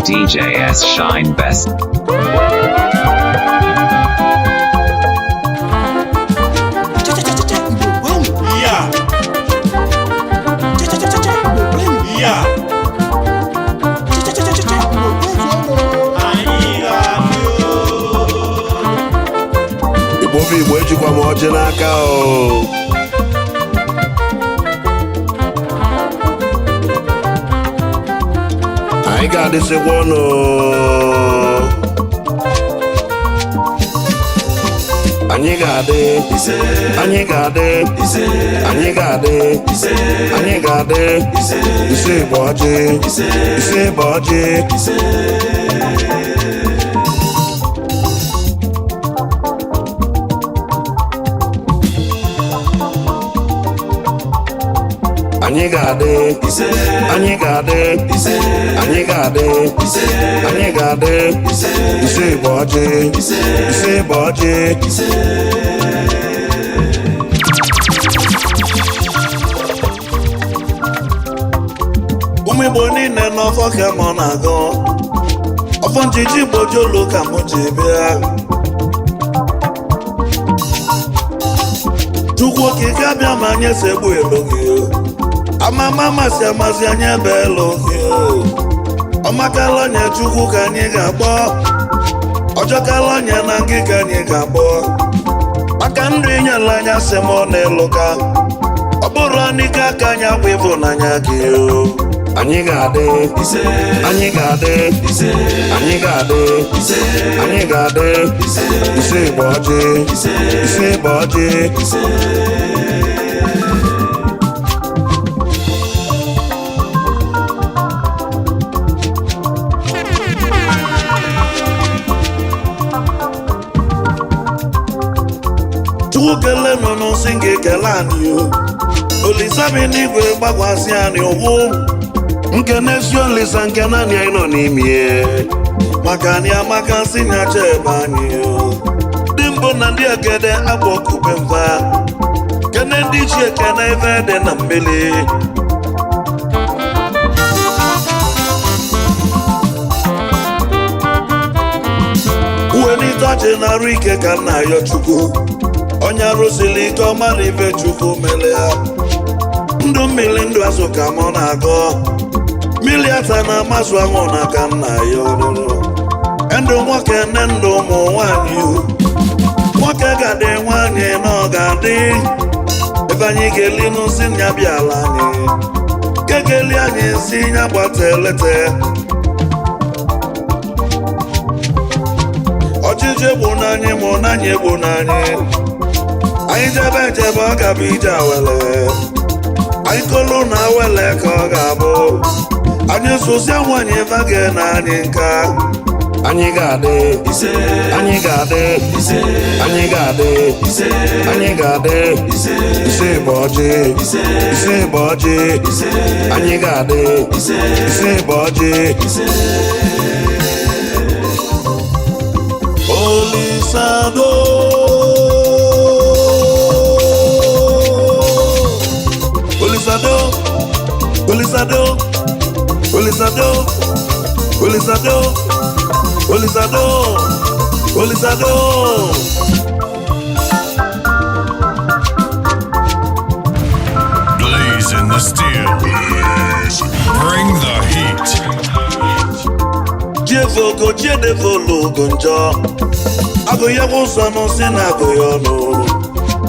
DJS Shine Best. Yeah. Yeah. Igbo ejikwa m ọjị n'aka o. Anyị ga-adịsịkwa ọnụ. Anyị ga-adị, anyị ga-adị, anyị ga-adị, anyị ga-adị. Ise bụ ọjị, ise bụ ọjị. Anyị ga-adị, anyị ga-adị, anyị ga-adị, anyị ga-adị. Ise bụ ọjị, ise bụ ọjị. Ụmụ Igbo niile n'ọfọ ka m na-agụ, ọfọ njiji Igbo jolu ka m ji bịa. Chukwu okike abịa ma anyị segbu elu gị. Amama amasị amasị anyị ebe elu gị. Ọmakala onye Chukwu ka anyị ga-akpọ, ọjọkala onye na gị ka anyị ga-akpọ. Maka ndụ inyela anya sị m n'elu ka ọ bụrụ n'ike aka anyị akwa ịfụnanya gị. Anyị ga-adị, anyị ga-adị, anyị ga-adị, anyị ga-adị. Ise bụ ọjị, ise bụ ọjị. Chukwu kele nọ n'osi gị kele anyị o. Olisa bi n'igwe gbakwasị anyị ụkwụ. Nke na-esi olisa nke naanị anyị nọ n'ime. Maka anyị amaka si nyacha ebe anyị o. Ndị mbụ na ndị egede akpọ kupe mfa. Kene ndị ichie kene ife dị na mmiri. Uwe n'ịtọchị na-arụ ike ka nna ya Chukwu. Onye arụsili ike ọ mara ife Chukwu mere ya. Ndụ mmiri ndụ azụ ka mụ na-agọ. Mmiri ata na-amasụ anwụ na ka nna ya ọrụrụ. Ndụ nwoke nne ndụ ụmụ nwanyị. Nwoke ga-adị nwanyị na ọ ga-adị. Ebe anyị ga-eli n'osi nya bịala anyị. Kekeli anyị si nya gbata elete. Ọchịchị egbu n'anyị mụ n'anyị egbu n'anyị. Anyị jebe ejebe ọ ga-abụ ije awele. Anyị kolu na awele ka ọ ga-abụ. Anyị sosia nwanyị vage na anyị nka. Anyị ga-adị, anyị ga-adị, anyị ga-adị, anyị ga-adị. Ise bụ ọjị, ise bụ ọjị. Anyị ga-adị, ise bụ ọjị. Olisado, Olisado, Olisado, Olisado, Olisado, Olisado, Olisado. Blaze in the steel. Bring the heat. Jevogo, Jedevolo, Gonjo. Ago ya wusa no sina ago yono.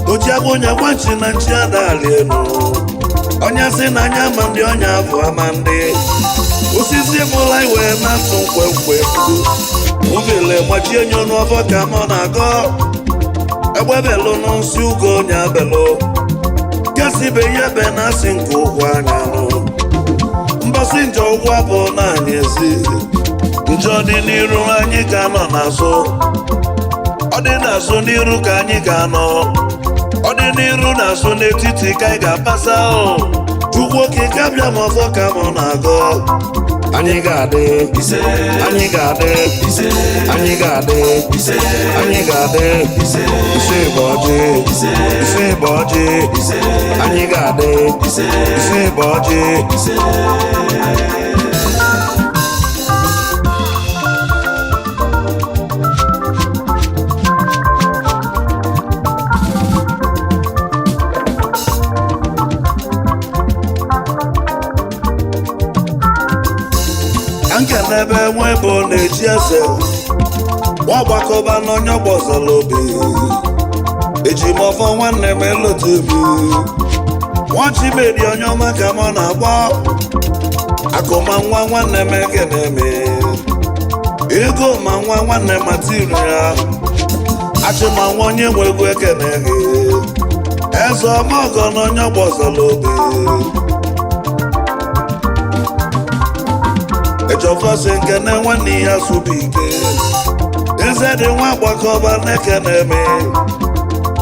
Oji ago nya wanchi na nchi adalieno. Onya sina nyama ndi onya afu amandi. Osisi mula iwe na nkwe. Uvile mwachie nyono afọ ka mọ na-agọ. Egbe belu n'nsi ugo nya belu. Gasi be yebe na si nke ụkwụ anya nụ. Mbọsị njọ ụkwụ abụ na anyị ezi. Njọ dị n'iru anyị ka nọ n'azụ. Ọ dị n'azụ n'iru ka anyị ga-anọ. Ọ dị n'iru n'azụ n'etiti ka anyị ga-apasa o. Chukwu okike abịa m ọfọ ka mụ na-agọ. Anyị ga-adị, anyị ga-adị, anyị ga-adị, anyị ga-adị. Ise bụ ọjị, ise bụ ọjị. Anyị ga-adị, ise bụ ọjị. na-eji eze nwagbakọba n'onye ọgbọzala obi eji m ọfọ nwanne m elotebi nwachibedi onye ọma ka m na-agba akụma nwa nwanne m ekene m ego ma nwa nwanne matiri ya achịma nwa onye nwe ego ekene gị eze ọma ọgọ na onye ọgbọzala obi ejọfọsị nke na nwanne ya sụbụ ike eze dị nwa agbakọba na-ekene m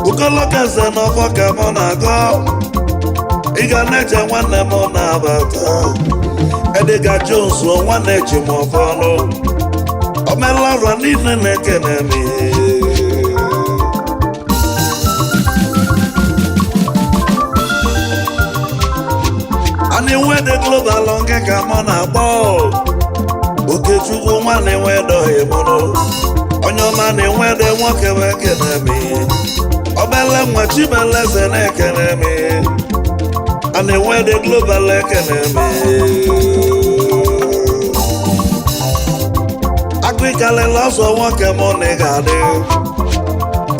ukolokaze n'ọfọ ka m na-agọ ị ga na-eche nwanne m na-abata Ediga Jones nwanne ji m ọfọ ọnụ omelara niile na-ekene m anyị nwede global nke ka m na-agba Okechukwu nwanne nwedoghị mụrụ onye ọma na-enwede nwoke m ekene m obele nwa Chibeleze na-ekene m a na-enwede global ekene m akụikalela ọsọ nwoke m na ị ga-adị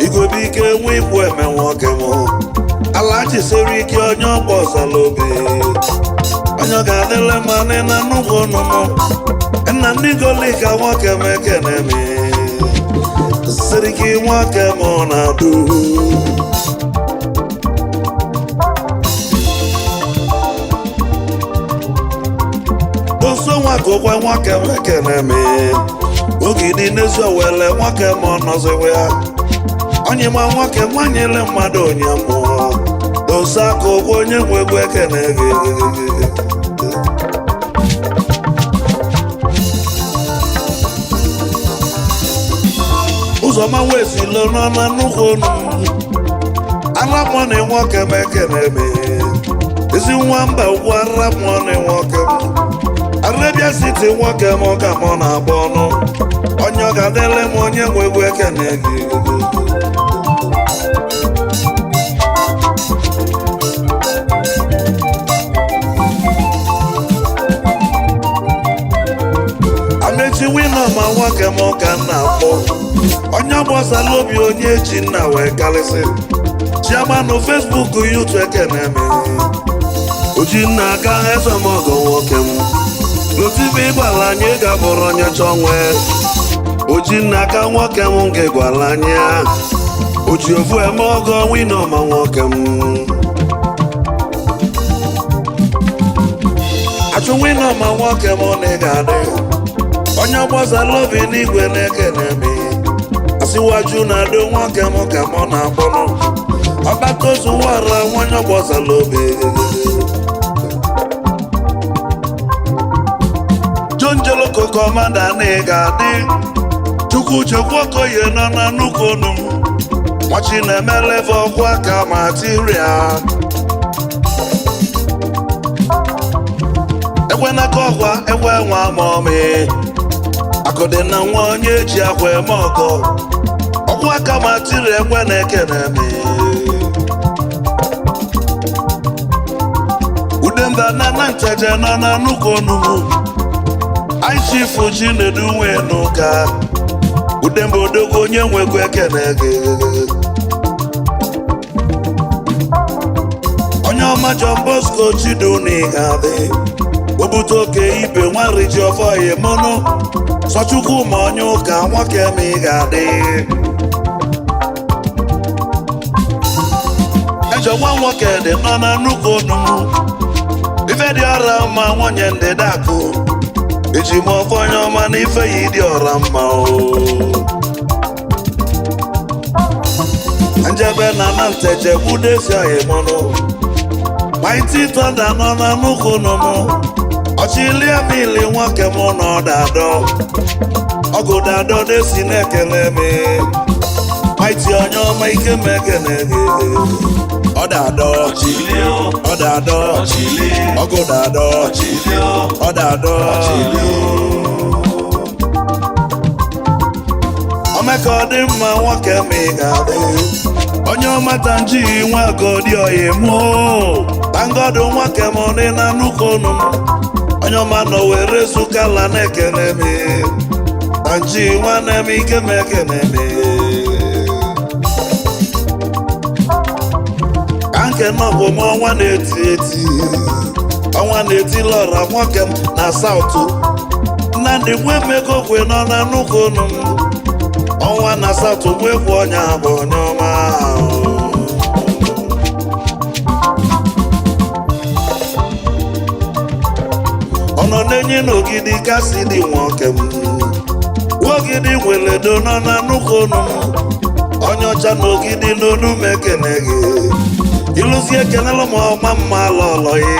igobe ike nwe ikwu eme nwoke m ala chisiri ike onye ọgbọzala obi onye ọ ga-adịle mmanị na nnukwu ọnụnụ nna ndị golika nwoke m ekene m siri gị nwoke m na-adụ oso nwakokwe nwoke m ekene m ogidi n'ezi owele nwoke m nọziwe ya onye ma nwoke nwanyele mmadụ onye mmụọ oso akụkwe onye nwe egwu ekene gị ụzọma wezilo nọ na nnukwu onu aramọnị nwoke m ekene m ezi nwamba ugwu aramọnị nwoke m Arabia City nwoke m ka m na-agba ọnụ onye ọ ga-adịle m onye nwe egwu ekene gị Amechi wino ma nwoke m ka m na-akpọ onye ọgbọzala obi onye ji nna wee karịsị chiamanụ Facebook yutu ekene m oji nna aka ezemọgọ nwoke m lotibe ịgbala anyị ga-abụrụ onye chọọ nwee oji nna aka nwoke m nke gwala anyị oji ofu eme ọgọ wino ma nwoke m achụ wino ma nwoke m na ị ga-adị onye ọgbọzala obi n'igwe na-ekene m asịwaju na-adị nwoke m ka m na-akpọnụ ọgbatozu wara onye ọgbọzala obi jonjeloko kọmanda na ị ga-adị chukwu chekwu okoye nọ na nnukwu onu nwachi na-emeleve ọkwa aka matiria ekwenaka ọkwa ekwe nwa maọmị akụdị na nwa onye ji akwa eme ọkọ ọkwa aka matiri ekwe na-ekene m udemba na nteje nọ na nnukwu onugbu aichifu ji na-edu nwe n'ụka udemba odogwu onye nwegwu ekene gị onye ọma John Bosco Chidu na ị ga-adị obute oke ibe nwarị ji ọfọ ya mụnụ sọchukwu ma onye ụka nwoke m ị ga-adị ejọ nwa nwoke dị nọ na nnukwu onu ife dị ọra mma nwunye ndị dakụ eji m ọfọ onye ọma na ife ya ịdị ọra mma njebe na nteje gbudesi anyị mụnụ Mighty Thunder nọ na nnukwu nụnụ ọchịlie mili nwoke m na ọdadọ ọgụdadọ desi na-ekele m Mighty onye ọma ike m ekele gị ọdadọ ọdadọ ọgụdadọ ọdadọ omeka ọ dị mma nwoke m ị ga-adị onye ọmata nji nwa agodi oyi mụ tangodo nwoke m dị na nnukwu onu onye ọma nọ were zukala na-ekele m Anji nwanne m ike m ekene ka nke nọbụ m ọnwa na-eti eti ọnwa na-eti lọra nwoke m na saụtụ Nnamdị nwe mmego kwe nọ na nnukwu unu m ọnwa na saụtụ nwekwu ọnya bụ onye ọma ọ nọ na-enye n'ogidi kasị dị nwoke m ogidi nweledo nọ na nnukwu unu m onye ọcha n'ogidi n'onu m ekene gị ịlụzi ekenela m ọma mma lọlọ ya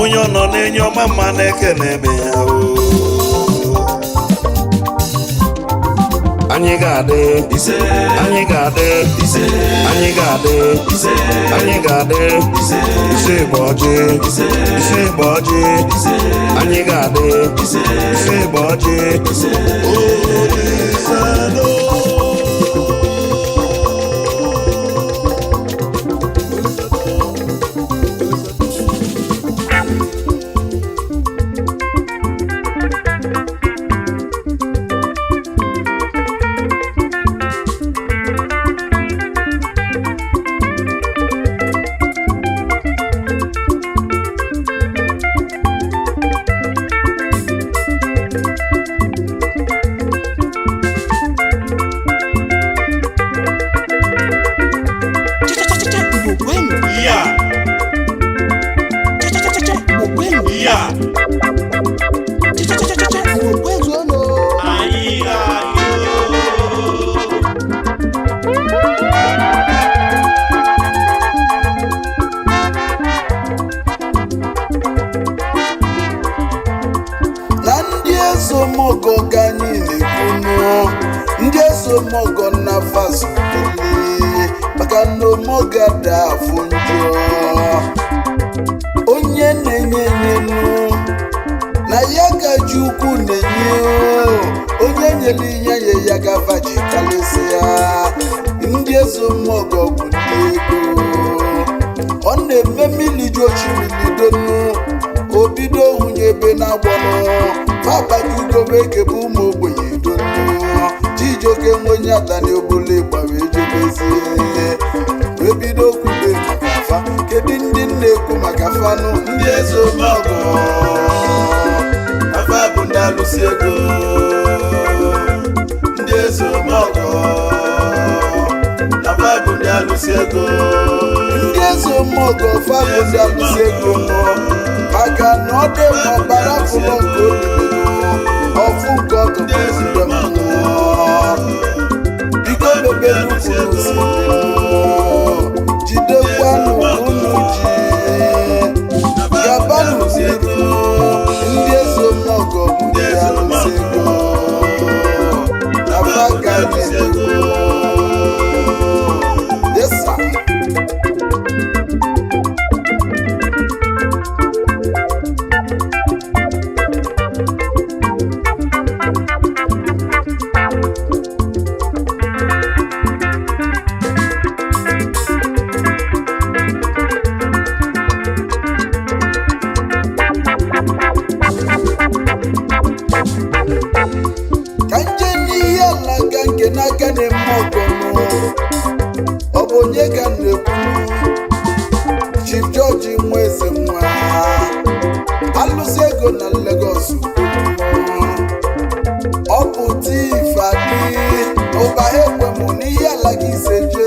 onye ọ nọ na-enye ọma mma na-ekene eme ya anyị ga-adị anyị ga-adị anyị ga-adị anyị ga-adị ise igbo ọjị ise igbo ọjị anyị ga-adị ise igbo ọjị ndị ezomogo na fasukele maka na omoga da afụ njọ onye na-enye enyenu na ya gaji ukwu na-enye onye nyere inye ya gafa ji kalịsịa ndị ezomogo bụ ndị ego ọ na-eme miliji ochirilidonu obido hunye ebe na-agbọnụ fabajugobe ekebe ụmụ ogbenye donu Chijoke nwenye atani obule gbawe ejebezie ebido kwube maka afa kedu ndị na-ekwu maka fanụ ndị ezomogo afa bụ ndị alụsị ego ndị ezomogo afa bụ ndị alụsị ego ndị ezomogo afa bụ ndị alụsị ego maka na ọ dị ma ọbara fụlọ nke olili ọfụ nke ọtụtụ biko mebe n'ukwu jidekwanụ unu ji gabanụ n'iru ndị ezomogo bụ ndị alụsị ego afa gaji ego desa n'aka na-eme ọgọnụ ọ bụ onye ga na-ekwu Chief George nwa eze nwa alụsị ego na Lagos ọ bụ tifadị ụba ekwe mụ n'ihe ala gị ise je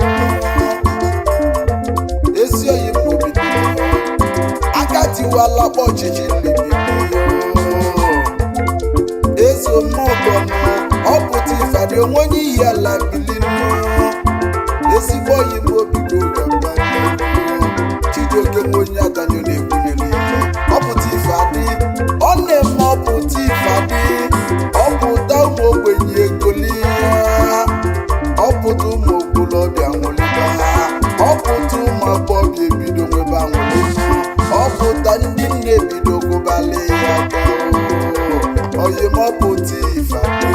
ezi oyi mmobido aka tiwala kpọ ọchịchị nlibido ezomogonụ ọ bụ tifadị onwe onye ihe ala bilinu ezigbo oyi mmobido gaba Chijoke nwenye adanyo na-ekwunye n'ihe ọ bụ tifadị ọ na-eme ọ bụ tifadị ọ pụta ụmụ ogbenye egoli ọ pụta ụmụ okolobịa nwụliba ha ọ pụta ụmụ agbọghọbịa ebido nwebe anwụli ọ pụta ndị nne ebido gụbalị ya oyimọpụta ifadị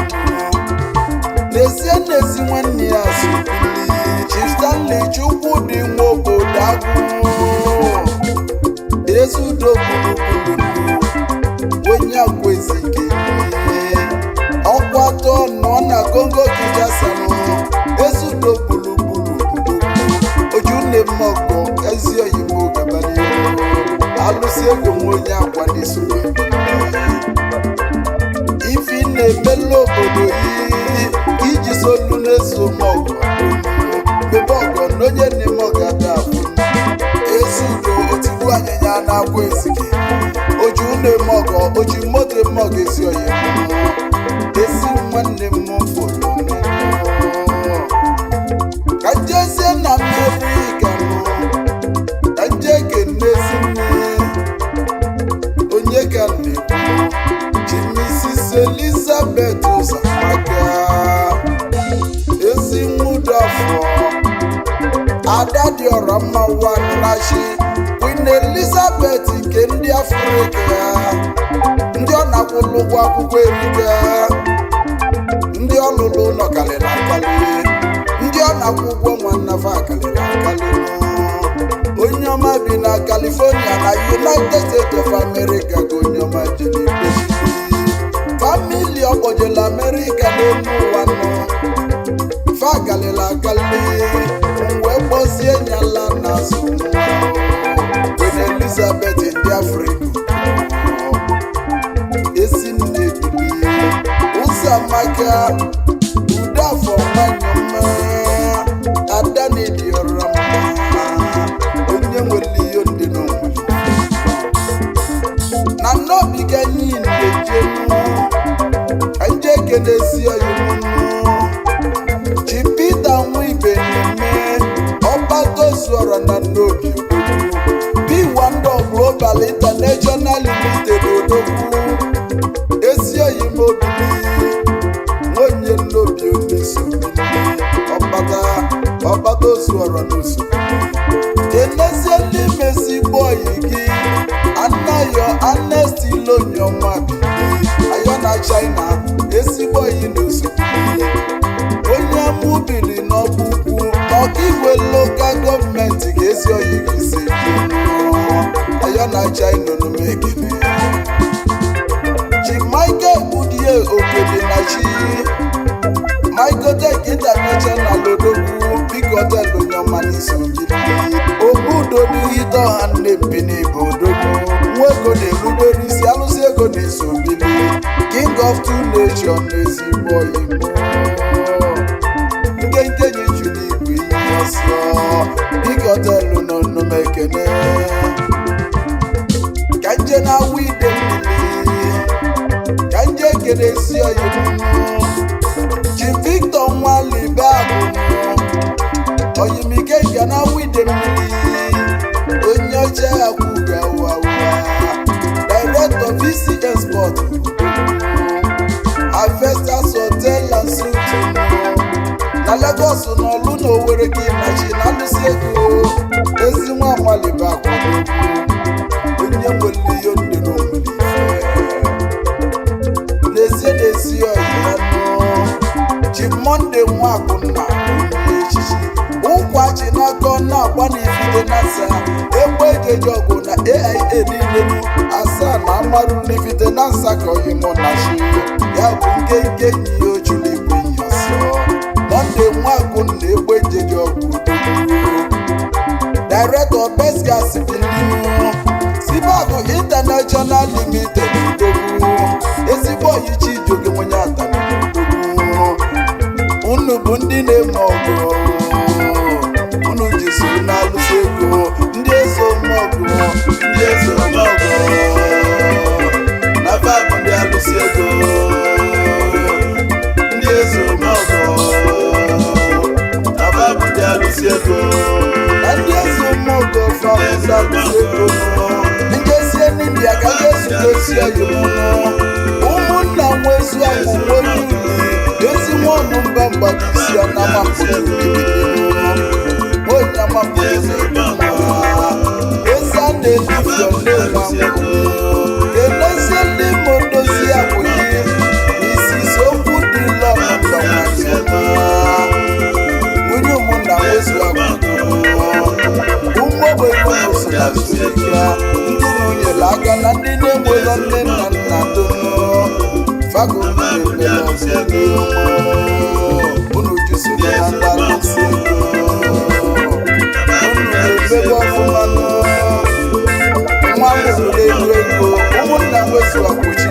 n'ezie n'ezi nwanne ya zubili Chief Stanley Chukwu dị nwa obodo agụ ezudo gburugburu onye agwa ezike ọkwa ogo kijasanu ezudo bulubulu ojunne mmogo ezi oyibo gabani alụsị ego onye akwa n'iso ifi na-emelu obodo iji solu n'ezo mọgụ mebe ọgọ n'onye n'ime ọgada abụ ezudo otigbu anyịnya na-agwa ezike oji une mọgọ oji moto mọgọ ezi oyi ezi nwanne m folo ka njezie na Amerịka ka nje kenezi nne onye ka na-ekwu ji Mrs. Elizabeth Ụzọamaka ezi nwụdafọ ada dị ọra mma wanachi Queen Elizabeth nke ndị Afrịka ndị ọ na-akwụlụ ụgwọ akwụkwọ erika ndị ọlụlụ ụlọ karịrị akarị ndị ọ na-akwụ ụgwọ nwannafa akarịrị akarị onye ọma bi na California na United States of America ka onye ọma jere ikpechiri famili ọkpọjela America n'elu ụwa nọ fa galila agali wee kpọzie nyala n'azụ nwa Queen Elizabeth ndị Afrịka esi nne bili Ụzọamaka udafọ nwanyị ọma ada na-edi ọra mma onye nwere ihe ndị n'onwe na nnobi ka anyị na-ejenu anyị ekenesi oyimunu ji Peter Nwibe na-eme ọgbatozuọra na nnobi B1 Global International Limited odogwu ezi oyimobili nwunye nnobi onesobili ọgbatozuọra n'uso kenezie n'ime ezigbo oyi gị anayo Anesti Ilonyoma bili ayo na China ezigbo oyi n'osobili onye amụbili n'ọkpụkpụ ọkaigwe lokal gọọmenti ka ezi oyi gị si ayo na China n'umekene Chief Michael Budie Okedi na chi Microtech International odogwu Big Hotel Onyoma n'Isogidi obodo n'ihite ọha nne mbini bụ odogwu nwa ego na-erubere isi alụsị ego n'Isogidi King of Two Nations ezigbo oyimo nkenke ji juru igwe ihe ọsọ Big Hotel nọ n'Umekene ka nje na-awụ ide mmiri ka nje keresi oyimo Chi Victor Nwalibe abụ oyimike ga na wide mmiri onye ọcha akwụga wawa Director VC Export Avestas Hotel and Suites na Lagos na ọlụ na Owerri gị na chi na alụsị ego ezi nwa Nwalibe akwụgo onye nwere ihe ndị n'onwere n'ezie n'ezi oyi ya Chief Monday Nwakunna onye echichi ụkwachi n'aka na-agba n'ifite na nsa egbe ejeji ọgụ na AIA niile asaa na amarụ n'ifite na nsa ka oyimụ na chi ya bụ nkenke nyi ojulu igwe nyi ọsọ Monday Nwakunna egbe ejeji ọgụ Director Best Gas Bilinu Sibago International Limited odogwu ezigbo oyichi ijoge nwenye atana unu bụ ndị na-eme ọgụ unu jisiri na-alụsị ego ndị eze ọmọgụ na babụ ndị alụsị ego ndị eze ọmọgụ na babụ ndị alụsị ego na ndị eze ọmọgụ fabụ ndị alụsị ego njezie n'India ka ga-ezugosi oyimunu ụmụnna nwezu akwụkwọ n'uli ezi nwaọnụ mba mgbadisi ya na mapụrụ onye amapụrụ ezi a na-edufio n'ụlọ kenezie ndị Imo dozi abụghị isi okwu dị lọnọdọ nwunye ụmụnna nwezu akwụkwọ ụmụogbenye ụmụsịlaia ndị nwunyere aka na ndị na-enwero nne na nna dono fago so na ndalụsi ebe ọfụma nwa mụrụ n'elu ego ụmụnna nwezu akpụchi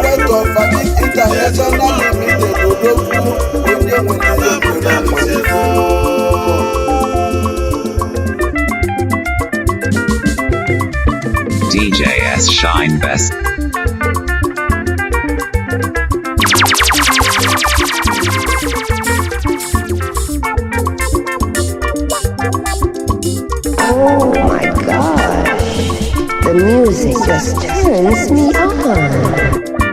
Red of Fadik International Limited Odogwu onye nwere DJS Shine Best. Oh my gosh, the music just turns me on.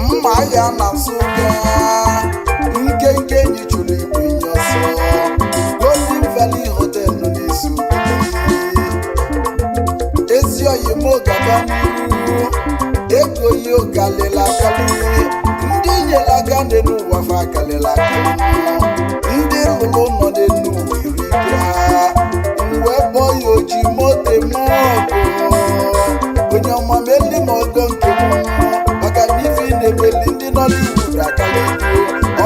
mma ya na Nsụka nkenke enyi chụrụ igwe nye ọsọ Golden Valley Hotel n'Isu ezi oyi m gaba n'iru ego ya ogalila akali ndị nyere aka n'ụwa fa akalila akali ndị lụrụ nọ n'elu ụwa iri bịa wee kpọọ ya oji moto onye ọma meli m ọgọ nke m maka na ife ị na-emeli ndị Nollywood akali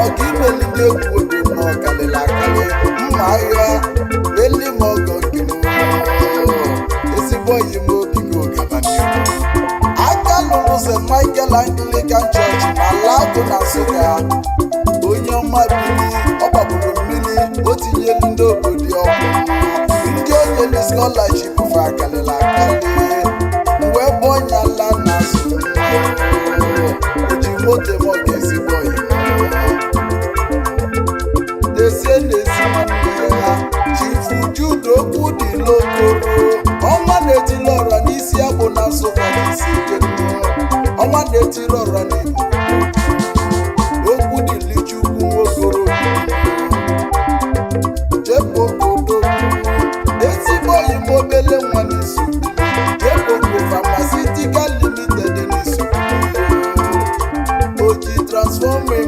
ọga imeli ndị egwu oge m ọkalịla akali mma agha meli m ọgọ nke m ezigbo oyi m obi gị ogaba n'ihu aka lụrụ St. Michael Anglican Church na Lagụ na Nsụka onye ọma bili ọ gbapụrụ mmiri o tinyelu ndị obodo ọkụ ndị onyelu scholarship fa akalịla akali wee bụ onye ala na-azụ oji moto m ọ ga-ezigbo oyi n'ezie nwanne ya Chifu Jude okwu dị lokoro ọnwa na-etili ọra n'isi agbụ na Nsụka n'isi ike ọnwa na-etili ọra n'Igbo okwu dị Lichukwu Nwokoro Jeboko ezigbo oyi m obele nwa n'izu Jeboko Pharmaceutical Limited n'izu oji transforme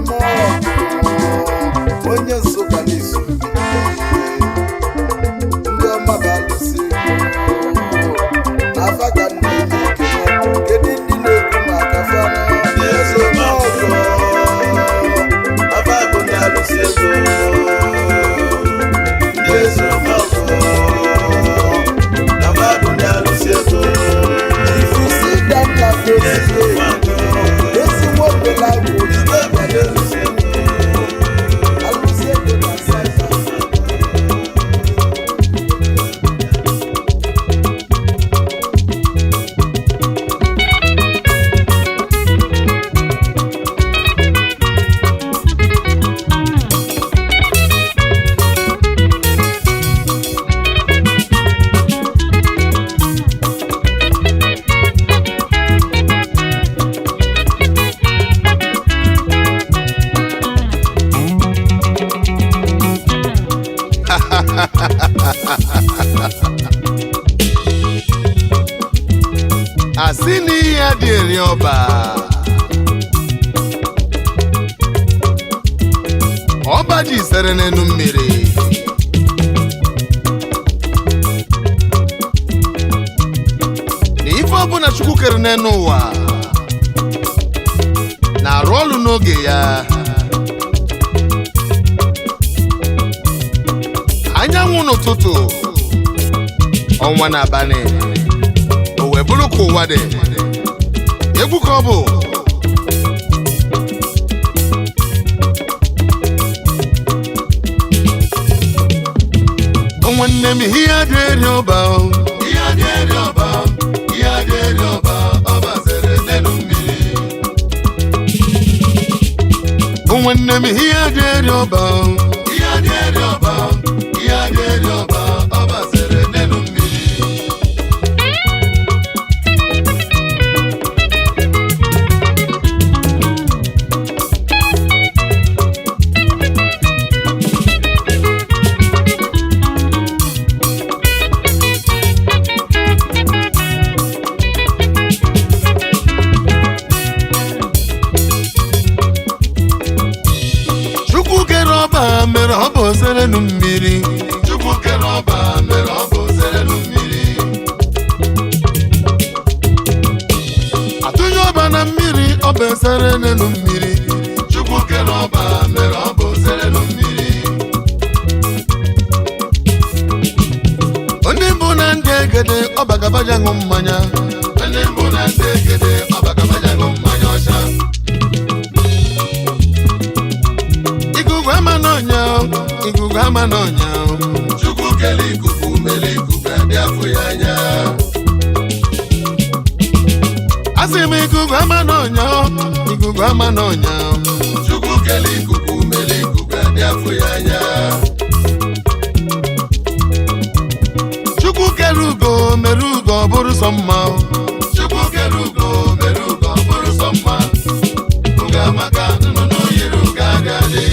onye Nsụka n'izu ndị ọma balụsi n'afa ka nne kedu ndị na-ekwu maka fana ezomọgọ afa bụ ndị alụsi ego ndị ezomọgọ afa bụ ndị alụsi ego ifusi danda dozie esi nwobela bụ ojide gbado alụsi ego na sasa asị na ihe dị eri ọba ọba ji sere n'elu mmiri na ife ọbụla Chukwu kere n'elu ụwa na-arụ ọrụ n'oge ya anyanwụ n'ụtụtụ ọnwa n'abalị o wee bụrụ ka ụwa dị egwu ka ọ bụ nwanne m ihe adịrị ọba ọba zere n'elu mmiri nwanne m ihe adịrị ọba ọba zere n'elu mmiri Chukwu kere ọba mere ọ bụ serelu mmiri. Atụnye ọba na mmiri ọ bụ esere n'elu mmiri. Chukwu kere ọba mere ọ bụ serelu mmiri. Ndị mbụ na ndị egede ọba gabaja ṅụ mmanya. Ndị mbụ na ndị egede ọba gabaja ṅụ mmanya ọcha. Ikuku ama n'ọnya, ikuku ama n'ọnya. Chukwu kele ikuku mere ikuku adị afọ ya anya. Asị m ikuku ama n'ọnya, ikuku ama n'ọnya. Chukwu kele ikuku mere ikuku adị afọ ya anya. Chukwu kere ugo mere ugo ọ bụrụ sọ mma. Chukwu kere ugo mere ugo ọ bụrụ sọ mma. Ugo amaka nnụnụ yiri ugo agadi.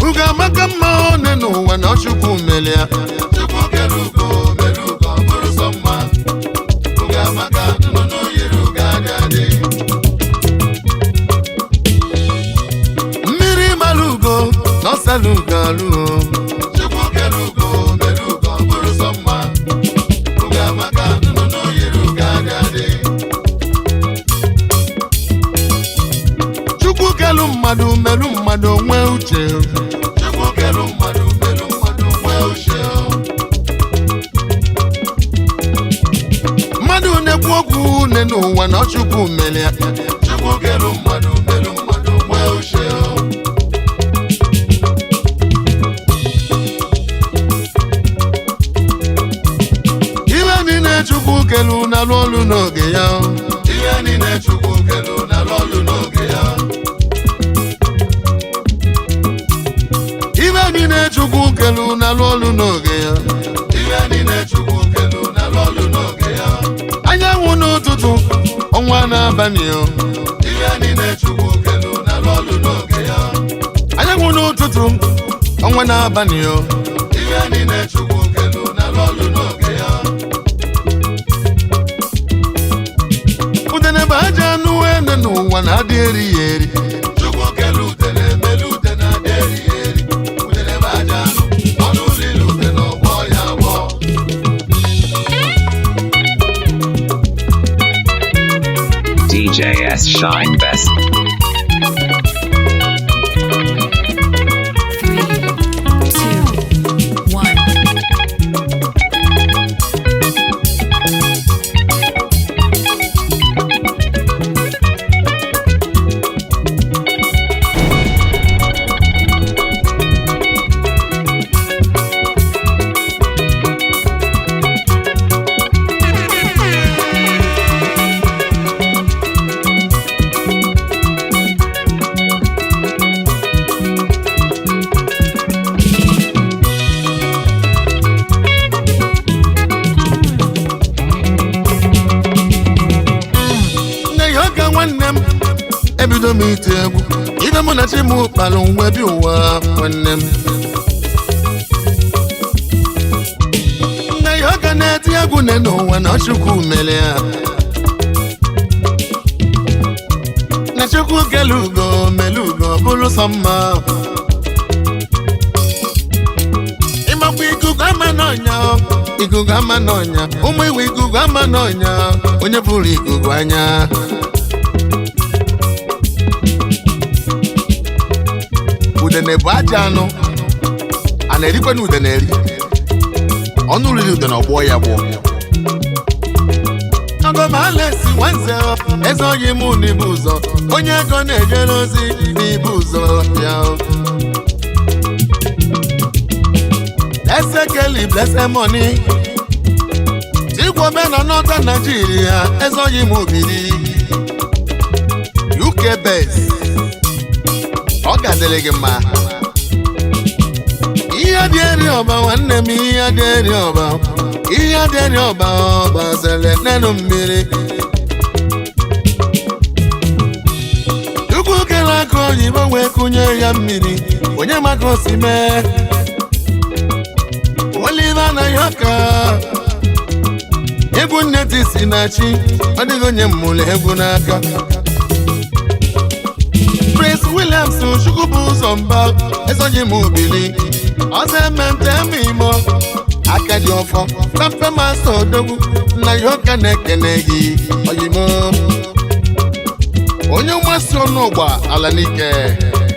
Ugo amaka mma one n'ụwa na Chukwu mere ya. Chukwu kere ugo mere ugo ọ bụrụ sọ mma. Ugo amaka nnụnụ yiri ugo agadi. N'ọsala ugo alụ. Chukwu kere ugo mere ugo ọ bụrụ sọ mma. Ugo amaka nnụnụ yiri ugo agadi. Chukwu kelu mmadụ merụ mmadụ nwee uche. Chukwu kelu mmadụ merụ mmadụ nwee uche. Mmadụ na-ekwu okwu une n'ụwa na Chukwu mere ya. Chukwu kelu mmadụ merụ mmadụ nwee uche. Chukwu kelu na-alụ ọlụ n'oge ya. Ihe niile Chukwu kelu na-alụ ọlụ n'oge ya. Ihe niile Chukwu kelu na-alụ ọlụ n'oge ya. Ihe niile Chukwu kelu na-alụ ọlụ n'oge ya. Anyanwụ n'ụtụtụ, ọnwa n'abalị. Ihe niile Chukwu kelu na-alụ ọlụ n'oge ya. Anyanwụ n'ụtụtụ, ọnwa n'abalị. Ihe niile Chukwu kelu na-alụ ọlụ n'oge ya. Udene bụ aja anụ ene n'ụwa na-adị eri ya eri. Chukwu kele udene mele udene adị eri ya eri. Udene bụ aja anụ ọnụ lili udene ọgbọ ya agbọ. DJ S Shine Best. 3, 2, 1. Ebido m ite egwu ibe mụ na chi m kpalụ nwe bi ụwa nwanne m. Nne ya ọ ga na-eti egwu ne n'ụwa na Chukwu mere ya. Na Chukwu kele ugo mele ugo bụrụ sọ mma. Ịmakwa ikuku ama n'ọnya, ikuku ama n'ọnya. Ụmụ iwe ikuku ama n'ọnya, onye pụrụ ikuku anya. Udene bụ aja anụ a na-erikwa na udene eri. Ọnụ riri udene ọgbọ ya gbọ. Agọmalesi nwanze eze onye mụ n'ibu ụzọ. Onye ego na-ejere ozi n'ibu ụzọ ya. Ese Kelly blessed money. Chigwobe na Northern Nigeria eze onye mụ biri. UK base. Ọ ga-adịrị gị mma. Ihe dị eri ọba nwanne m, ihe dị eri ọba. Ihe dị eri ọba ọba zere n'elu mmiri. Chukwu kere aka oyibo wee kụnye ya mmiri. Onye maka o si mee. Oliver na Yoka. Egwu nneti si na chi. Ọ dịghị onye mmụrụ egwu n'aka. Williams chukwu bụ ụzọ mba esoghị m obili ọzọ emente m imo aka dị ọfọ na mfe masa odogwu na ihe ụka na-ekene gị oyimo onye mmasị ọnụ ụgba ala n'ike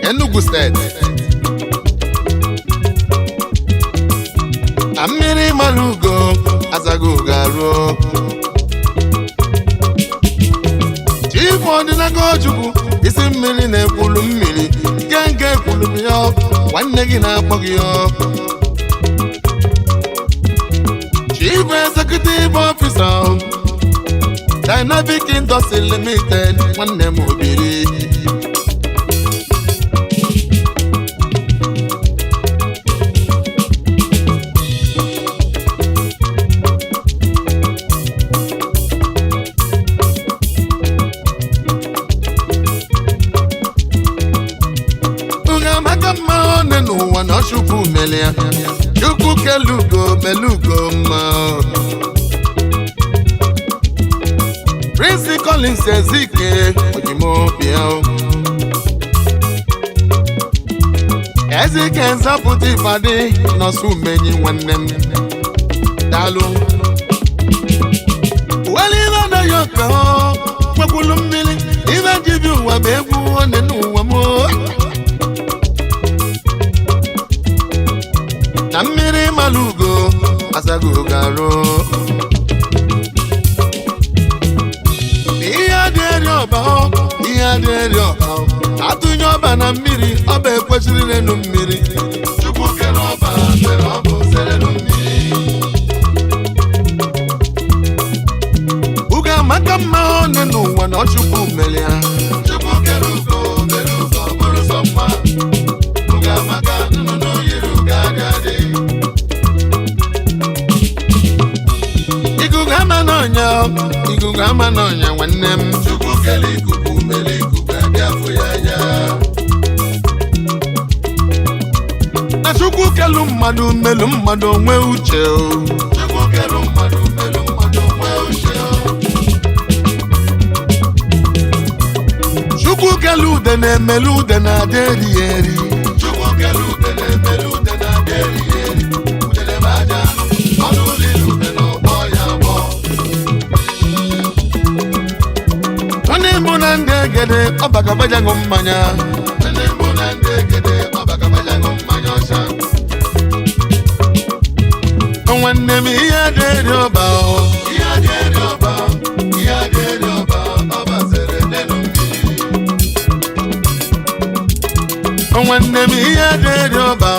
Enugu steeti na mmiri mara ugo azago garuo chifu ọdịnago ojukwu isi mmiri na-ekwulu mmiri nke ekwulu m ya nwanne gị na-akpọ gị ya chief executive officer Dynamic Industry Limited nwanne m obiri n'ụwa na chukwu melia chukwu kelugo melugo mma Prince Collins Ezike ojimobia Ezike nzapụta ifade nọsụ menyi nwanne m dalụ welive na yoka kwekwulu mmiri ibe jibi ụwa ma egwu one n'ụwa m na mmiri malugo azago garo ihe adịrị ọba atụnye ọba na mmiri ọba ekwesịrị n'elu mmiri chukwu kere ọba kere ọba oserelu mmiri ugo amaka mma one n'ụwa na ọchukwu melia chukwu kere ugo bụrụ sọ mma ugo amaka nnụnụ yiri ugo agadi ikuku ama n'ọnya nwanne m chukwu kele ikuku mele ikuku abịafụ ya anya na chukwu kelu mmadụ melu mmadụ onwe uche chukwu kelu mmadụ melu mmadụ onwe uche chukwu kelu ude na-emelu ude na-adị eri eri chukwu kelu ude na-emelu ude na-adị eri eri ude na-ebe aja ọnụ lili ude n'ọgbọ ya gbọ onye mbụ na ndị egede ọbakabajaghị mmanya onye mbụ na ndị egede ọbakabajaghị mmanya ọcha nwanne m ihe adịrị ọba ihe adịrị ọba ihe adịrị ọba ọba zere n'elu mmiri nwanne m ihe adịrị ọba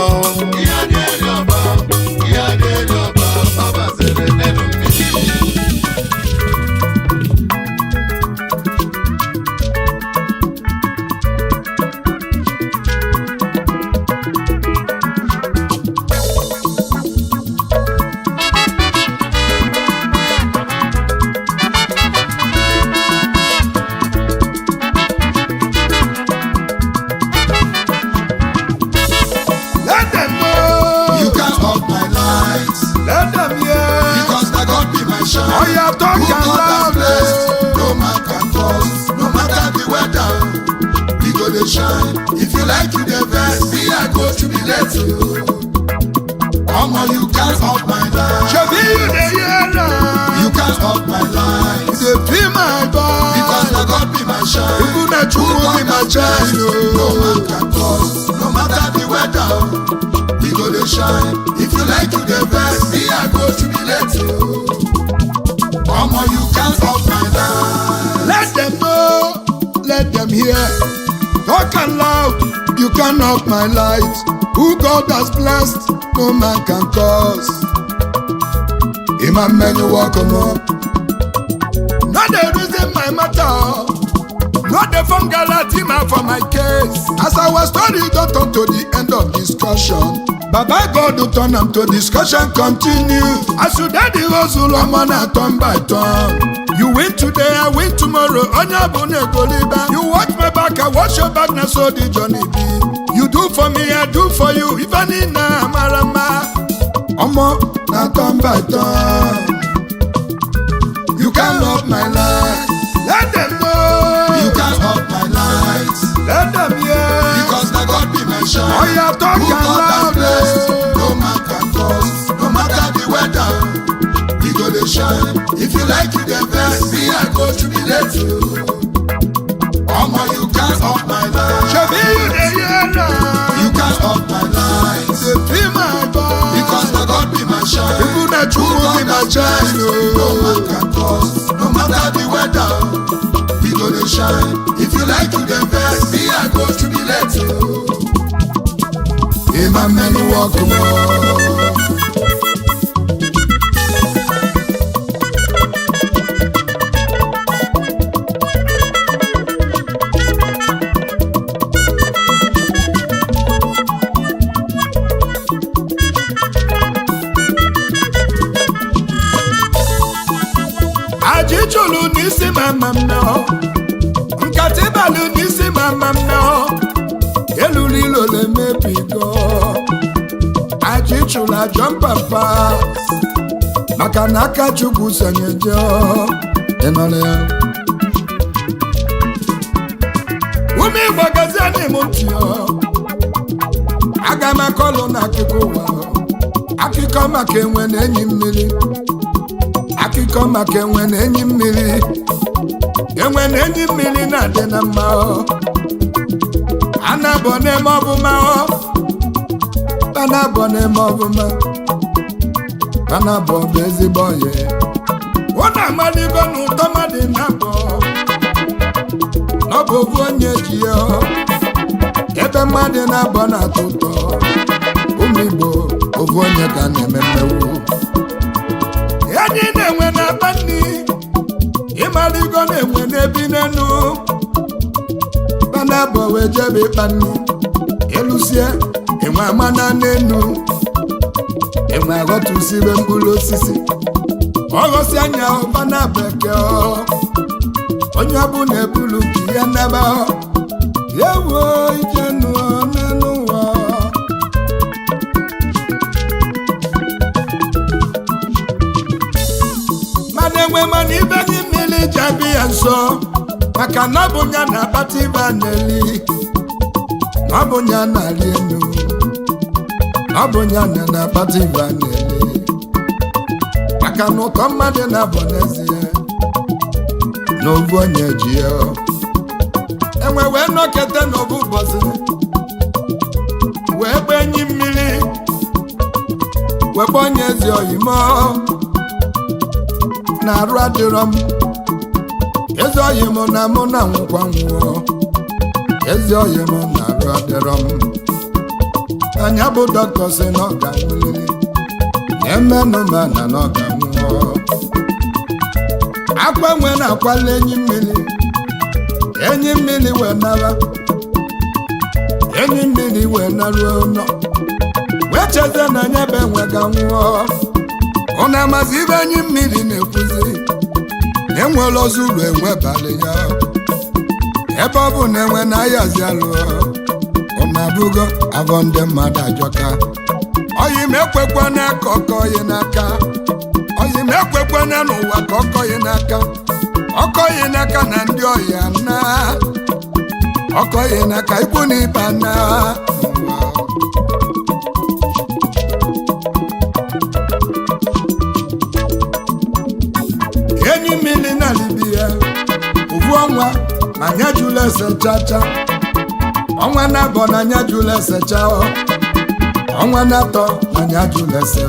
ihe adịrị ọba ihe adịrị ọba ọba zere n'elu mmiri shine. If you like you the best, me I go to be late to you. Come on, you can't stop my life. You can't stop my life. You be my boy. Because the God be my shine. You be my child. No man can cause, no matter the weather. We go to shine. If you like you the best, me I go to be late to you. Come on, you can't stop my life. Let them know, let them hear. Talk aloud, you can't knock my light. Who God has blessed, no man can cause. In my man you walk on up. Not the reason my matter. Not the fungal for my case. As I was told, it got on to the end of discussion. Baba God to turn them to discussion continue. As you did the hustle, I'm on a turn by turn. You win today, I win tomorrow. You watch my back, I watch your back. Now so the journey be. You do for me, I do for you. Even in Amarama, Omo, now turn by turn. You can't love my life. Let them know. You can't stop my life. Let them hear. shine. Oh, yeah, talk Who God has loud. blessed, no man can cause. No matter the weather, we go dey shine. If you like you dey vex, me I go jubilate you. Omo, you can't off my line. Shebi you dey hear now. You can't off my line. Dey feel my body. Because na God be my shine. People na Who chukwu God be my has blessed, child. no man can cause. No matter the weather, we go dey shine. If you like you dey vex, me I go jubilate you. In my many walk more. Ajichulu n'isi mama mmeo, nkati balu n'isi mama mmeo, elulu ilo lemebigo. Ajichulu ajọ papa, maka na aka Chukwu sonyejo. Ịnọrọ ya. Umi Igbo gazie n'ime ntio, aga m akọlụ n'akụkọ ụwa, akụkọ maka enwe na enyi mmiri. Akụkọ maka enwe na enyi mmiri. Enwe na enyi mmiri na-adị na mma. A na-abọ n'eme ọbụma. A na-abọ n'eme ọbụma. A na-abọ bụ ezigbo ọyị. Ọ na-amaligo n'ụtọ mmadụ na-abọ. Ọ bụ ofu onye ji ya. Ebe mmadụ na-abọ na-atọ ụtọ. Ụmụ Igbo ofu onye ka na-eme mmewu. Enyi na-enwe na-akpa nri, ịmaligo na-enwe n'ebi n'enu. Bana bụ wee jebe ịkpa nri, elusie enwe amana n'enu. Enwe aghọtụsibe mkpụrụ osisi, ọghọsi anya ọbana bekee. Onye ọbụla ebulu ka ihe nebe ya wuo ije nụọ n'enu ụwa. Enwe mana ibe gị mmiri jabi ya nso, maka na ọ bụ ya na-akpata ibe a na-eli. Ọ bụ ya na-arị enu. Ọ bụ ya na-akpata ibe a na-eli. Maka na ụtọ mmadụ na-abụ n'ezie na ovu onye ji ya. Enwe wee nọkete n'obu ụbọchị, wee gba enyi mmiri, wee gba onye ezi oyimo. Na-arụ adịrọ m, ezi oyi m na mụ na nwụkwa nwụọ. Ezi oyi m na-arụ adịrọ m. Anya bụ dọkịta sị na ọ ga-anwụlili, emenụ ma na ọ ga-anwụọ. Akwa nwe na-akwala enyi mmiri, enyi mmiri wee nara, enyi mmiri wee naruo ụlọ, wee cheze na anya be nwe ga nwụọ. Ọ na-amasị ibe enyi mmiri na-ekwuzi, enwela ozuru enwebalị ya. Ebe ọ bụ na enwe na-ayazi alụ, ọ na-abụgo avọ ndị mmadụ ajọka. Oyi m ekwekwana ka ọkọghị n'aka. Oyi m ekwekwana n'ụwa ka ọkọghị n'aka. Ọkọghị n'aka na ndị ọya na ọkọghị n'aka ikwu na ibe na. Enyi mmiri na Libya, ovu ọnwa ma anya jụla ese chacha. Ọnwa na-abọ na anya jụla ese chao. Ọnwa na-atọ na anya jụla ese.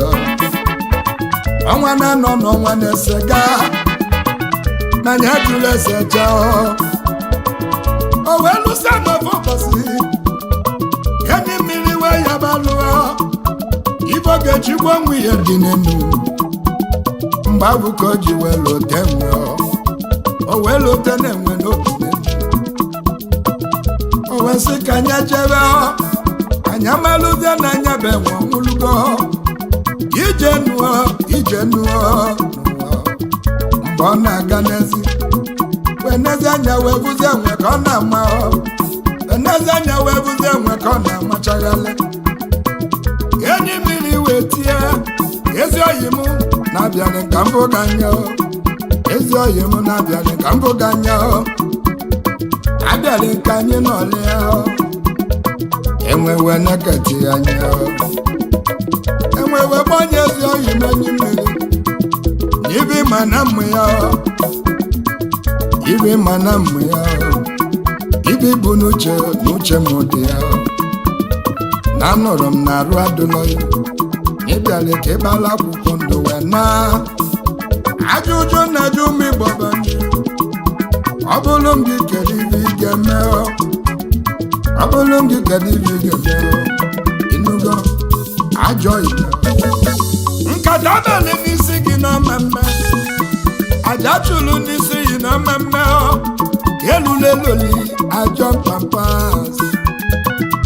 Ọnwa na-anọ n'ọnwa na-ese gaa na anya jụla ese chao. O wee lụsa n'ofu ụbọchị, enyi mmiri wee yaba lụọ. Ibo ga-echigbo nwa ihe dị n'enu. Mgbe abụ ka o ji wee lote nwe, o wee lote na-enwe n'otu n'elu. O wee sị ka anya jebe, anya malụzie na anya be nwe ọnwụlugo. Ije nụọ, ije nụọ. Mgbe ọ na-aga n'ezi, wee nezi anya wee bụzie nwe ka ọ na-ama. Nezi anya wee bụzie nwe ka ọ na-amachaghalị. Enyi mmiri wee tie, ezi oyi m na-abịanị ka mbụ ga anya. Ezi oyi m na-abịanị ka mbụ ga anya. Abịanị ka anyị n'ọlịa. enwewe neketi anya enwewe gbanye ezi oyi n'enyi mmiri ibi mana mmụ ya ibi mana mmụ ya ibi bụ n'uche m dị ya na anụrụ m na arụ adụlọ ya ịbịala ka ịgbala akwụkwọ ndụ wee na ajụjụ na-ajụ m ịgbọba ndị ọ bụrụ m gị kedu ibe ị ga-eme ọ bụrụ m gị kedu ibe ị ga-eme ịnụgo ajọ ibe nkata abalị n'isi gị na mmemme aja chụrụ n'isi gị na mmemme elula eloli ajọ pampas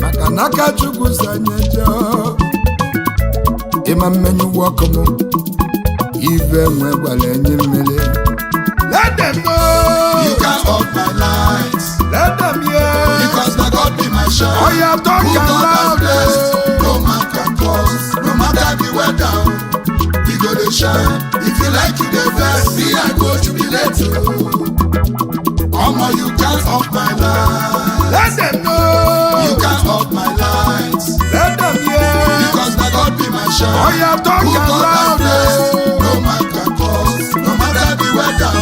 maka na aka Chukwu sanyeje ịma mmenyiwu ọkụ m ive nwe gwara enyi mmiri. Let them know You can't off my lights. let them hear Because my God be my shine. oh yeah talk Who and God has loud blessed, no man can cause. No matter the weather, we go to shine. If you like you the best, me I go jubilate you. You can't off my lights. let them know You can't off my lights. let them hear Because my God be my shine. oh yeah talk Who and God has loud blessed, no man can cause. No matter the weather,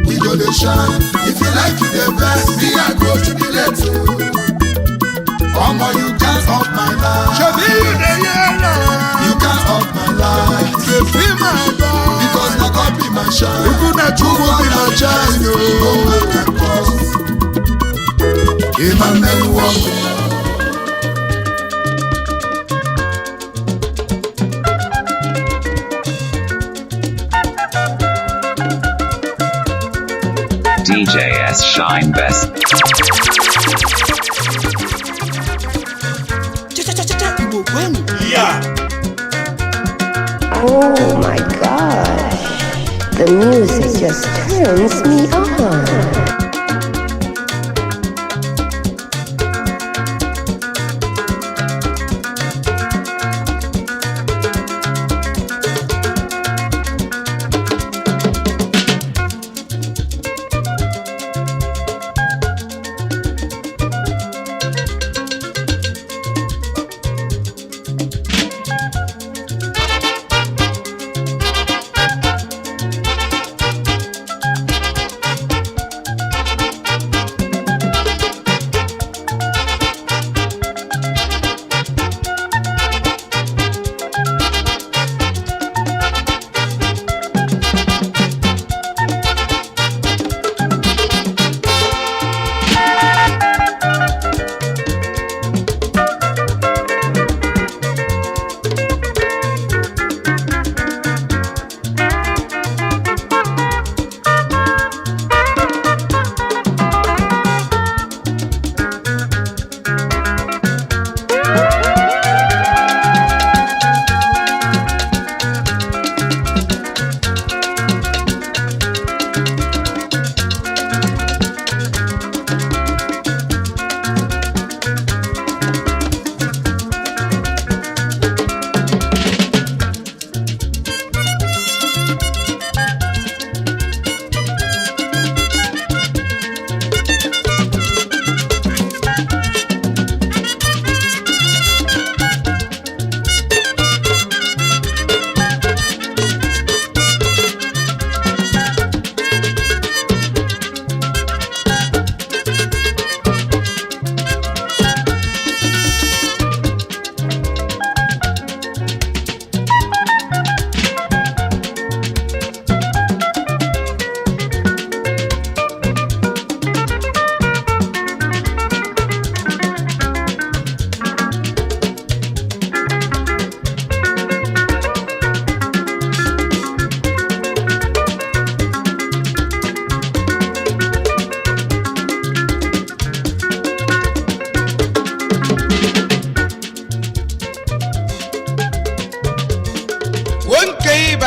we go to shine. If you like you the best, me I go jubilate you. You can't off my lights. Shebi you dey hear now You can't off my lights. dey feel my God Because my God be my shine. Ukwu na Chukwu be my child No man can cause. ịma mmenyiwu ọkụ DJS Shine Best. Yeah. Oh my gosh. The music just turns me on.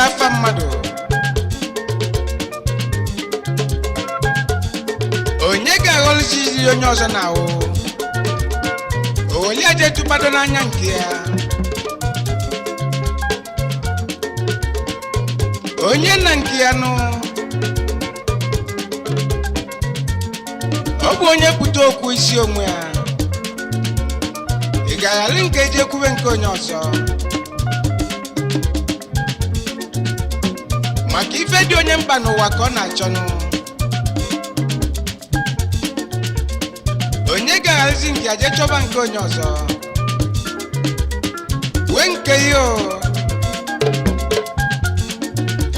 afa mmadụ onye ga-aghọlụzizi onye ọzọ na-awụ onye eje tụbado n'anya nke ya onye na nke ya nụ ọ bụ onye pụta okwu isi onwe ya ga-aghara nke eji ekwube nke onye ọzọ maka ife dị onye mkpa n'ụwa ka ọ na-achọnụ onye ga-agharazi nke aje chọba nke onye ọzọ wee nke ihe o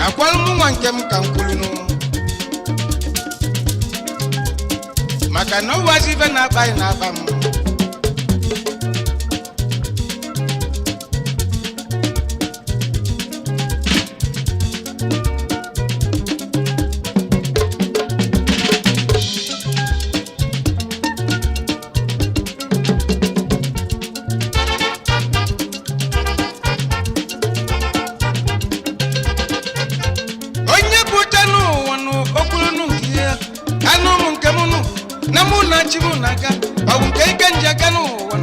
akwalụ m nwa nke m ka m kwulunu maka na ọwazi ife na-akpa anyị na-akpa m chibunaga ọgwụ nke ike nji aka n'ụwa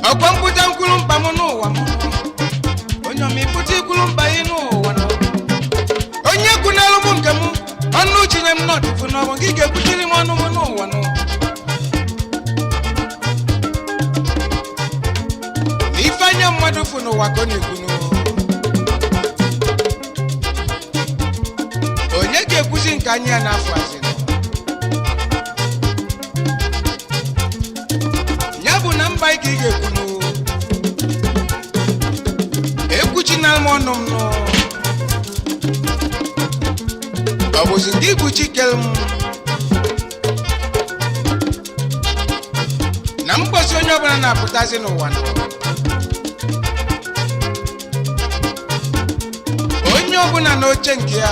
ọkwa mkpụta nkwulu mkpa m n'ụwa m onye ọma ikpụta ikwulu mkpa ị n'ụwa onye kwunalụ m nke m ọnụ chinye m n'ọdịfụ n'ọgbọ gị ga-ekwutiri m ọnụ m n'ụwa ife anya mmadụ fụ n'ụwa ka ọ na-ekwunu ga-ekwuzi nke anyị ya n'afọ azịna ya bụ na mba ike ị ga-ekwunu ekwuchinala m ọnụ m nụ ọ bụzi ndị igbu chikere m na mkposi onye ọbụla na-apụtazi n'ụwa onye ọbụla n'oche nke ya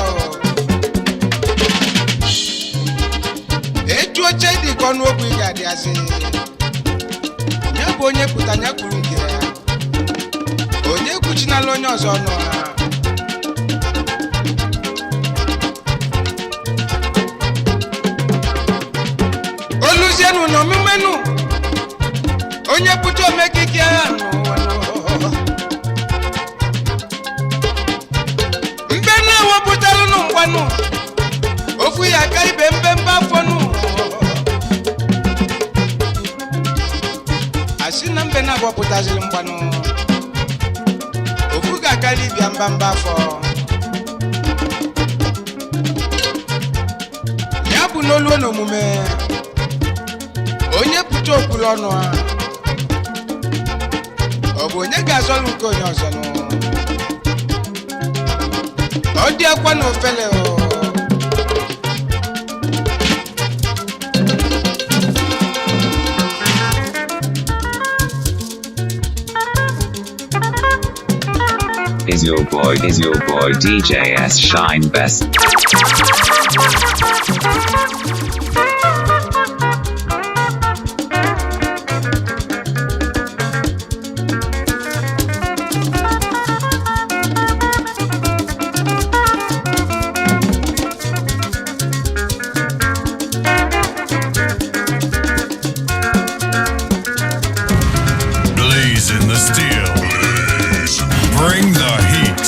etu oche dị ka ọnụ okwu ị ga-adị azị ya bụ onye pụta ya kwuru nke ya onye kwuchinala onye ọzọ ọnụ ha oluzienu na omumenu onye pụta omekike agha n'ụwa mbe na-ewepụtalụ nụ mgbanụ ofu ya aka ibe mbembe afọ nụ asị na mbe na-agbapụtaziri mgbanụ ofu ga-akarị ibia mbamba afọ ya bụ n'olu na omume onye pụta okwuru ọnụ ha ọ bụ onye ga-azọlụ nke onye ọzọ nụ ọ dị akwa na ofele Is your boy DJ S Shine Best. Blaze in the steel. Bring the heat.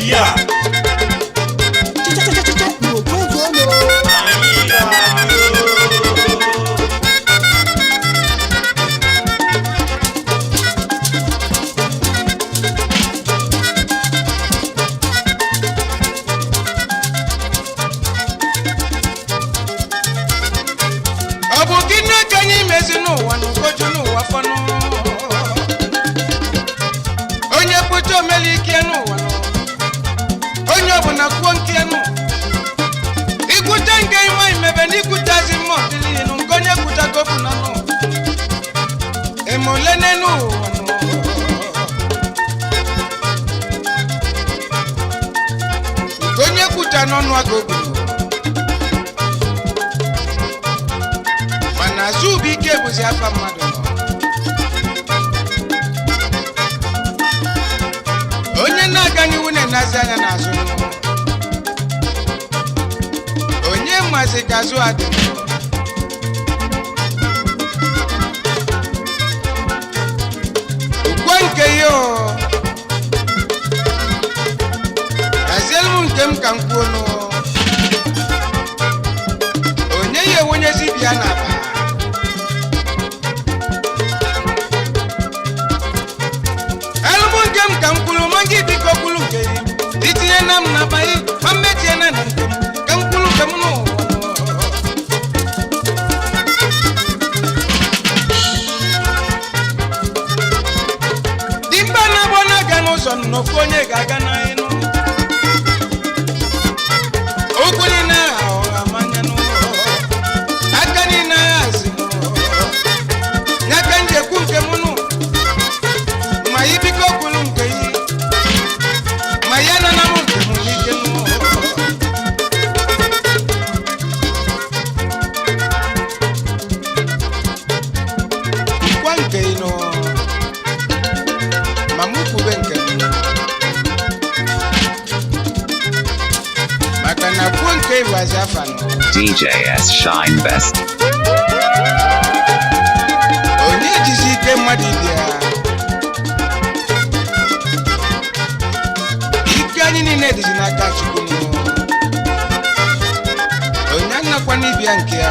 Yeah. Ọ bụ gịnị ka anyị mezi n'ụwa n'ụkọchụ n'ụwa fọnụ onye pụta omeli ike n'ụwa onye ọbụla kwuo nke nụ ikwute nke nwa imebe na ikwutazi mma ọdịlihi nụ nke onye kwuta kopu na nụ emole n'enu ụwa nke onye kwuta n'ọnụ aka obodo mana azụ bụ ike bụzi afa mmadụ onye na-aga n'iwu na-enazi anya n'azụ onye mazi ka azụ adị ugwe nke ya azielu m nke m ka m kwuo nụ onye ya enwenyezi bịa n'aba nke m ka m kwuru ma gị biko kwuru nke gị itinye na m n'abalị ma mmetie na na nke m ka m kwuru nke m n'ụwa dimba na-abụ na-aga n'ụzọ n'ofu onye ga-aga n'anyị okwu niile agha ọha manya aka niile agha azi n'aka njekwu nke m nụ ma yi biko kwuru nke yi ma ya na na m nke m n'ike kwa nke yi nọ ma m kwube nke m maka na kwuo nke ịwazi afa nọ DJS Shine Best. onye jizi ike mmadụ ibe ya anyị niile dịzi n'aka Chukwu onye anakwa n'ibia nke ya